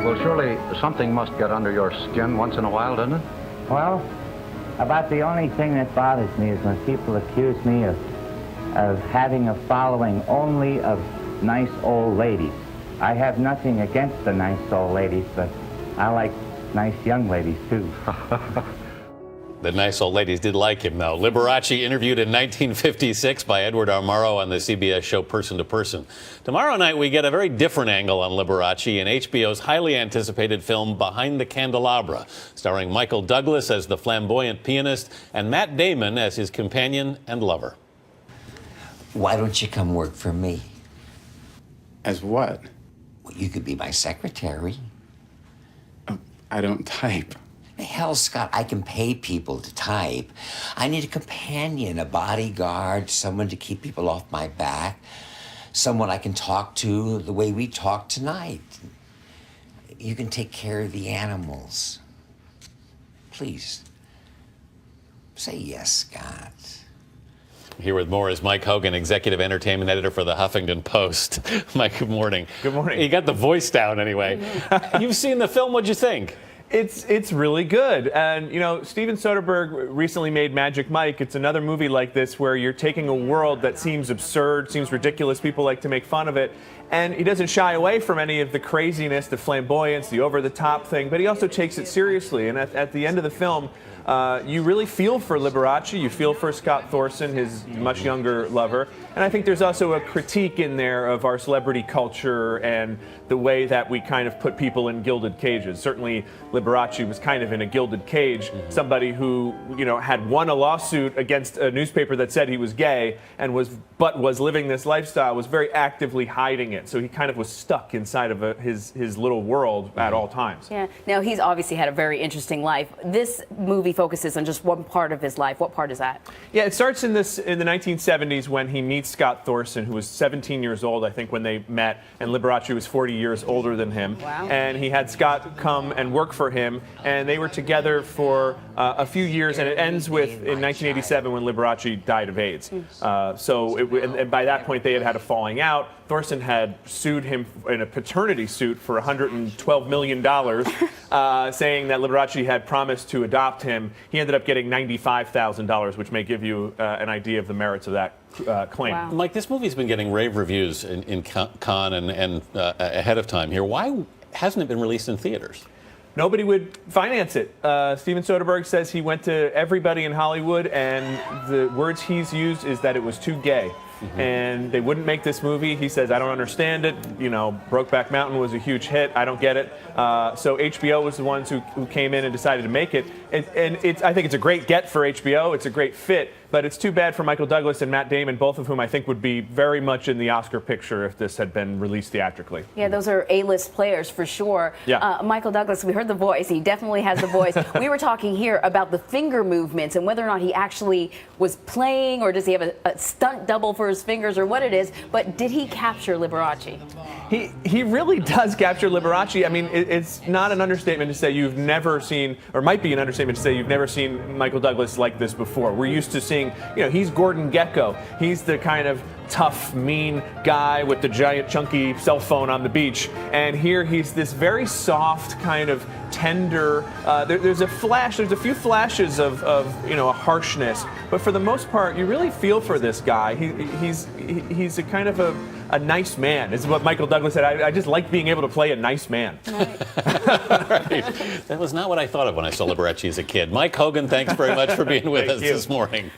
Well, surely something must get under your skin once in a while, doesn't it? Well, about the only thing that bothers me is when people accuse me of having a following only of nice old ladies. I have nothing against the nice old ladies, but I like nice young ladies, too. The nice old ladies did like him, though. Liberace interviewed in 1956 by Edward R. Murrow on the CBS show Person to Person. Tomorrow night, we get a very different angle on Liberace in HBO's highly anticipated film Behind the Candelabra, starring Michael Douglas as the flamboyant pianist and Matt Damon as his companion and lover. Why don't you come work for me? As what? Well, you could be my secretary. I don't type. Hell, Scott, I can pay people to type. I need a companion, a bodyguard, someone to keep people off my back, someone I can talk to the way we talk tonight. You can take care of the animals. Please, say yes, Scott. Here with more is Mike Hogan, executive entertainment editor for the Huffington Post. Mike, good morning. Good morning. You got the voice down anyway. You've seen the film. What'd you think? It's really good. And, you know, Steven Soderbergh recently made Magic Mike. It's another movie like this where you're taking a world that seems absurd, seems ridiculous. People like to make fun of it. And he doesn't shy away from any of the craziness, the flamboyance, the over-the-top thing, but he also takes it seriously. And at the end of the film, you really feel for Liberace, you feel for Scott Thorson, his much younger lover, and I think there's also a critique in there of our celebrity culture and the way that we kind of put people in gilded cages. Certainly Liberace was kind of in a gilded cage, somebody who, you know, had won a lawsuit against a newspaper that said he was gay and was living this lifestyle, was very actively hiding it. So he kind of was stuck inside of his little world at all times. Yeah. Now, he's obviously had a very interesting life. This movie focuses on just one part of his life. What part is that? Yeah, it starts in the 1970s when he meets Scott Thorson, who was 17 years old, I think, when they met, and Liberace was 40 years older than him. Wow. And he had Scott come and work for him, and they were together for a few years, and it ends with in 1987 when Liberace died of AIDS. And by that point, they had a falling out. Thorson had sued him in a paternity suit for $112 million, saying that Liberace had promised to adopt him. He ended up getting $95,000, which may give you an idea of the merits of that claim. Wow. Mike, this movie's been getting rave reviews in Cannes and ahead of time here. Why hasn't it been released in theaters? Nobody would finance it. Steven Soderbergh says he went to everybody in Hollywood, and the words he's used is that it was too gay. And they wouldn't make this movie. He says, I don't understand it. You know, Brokeback Mountain was a huge hit. I don't get it. So HBO was the ones who came in and decided to make it. And I think it's a great get for HBO. It's a great fit. But it's too bad for Michael Douglas and Matt Damon, both of whom I think would be very much in the Oscar picture if this had been released theatrically. Yeah, those are A-list players for sure. Yeah. Michael Douglas, we heard the voice. He definitely has the voice. We were talking here about the finger movements and whether or not he actually was playing, or does he have a stunt double for his fingers, or what it is. But did he capture Liberace? He really does capture Liberace. I mean, it's not an understatement to say you've never seen, or might be an understatement to say you've never seen Michael Douglas like this before. We're used to seeing, you know, he's Gordon Gekko. He's the kind of tough, mean guy with the giant, chunky cell phone on the beach. And here he's this very soft, kind of tender. There's a few flashes of you know, a harshness, but for the most part, you really feel for this guy. He's a kind of a nice man. This is what Michael Douglas said. I just like being able to play a nice man. Right. That was not what I thought of when I saw Liberace as a kid. Mike Hogan, thanks very much for being with us this morning.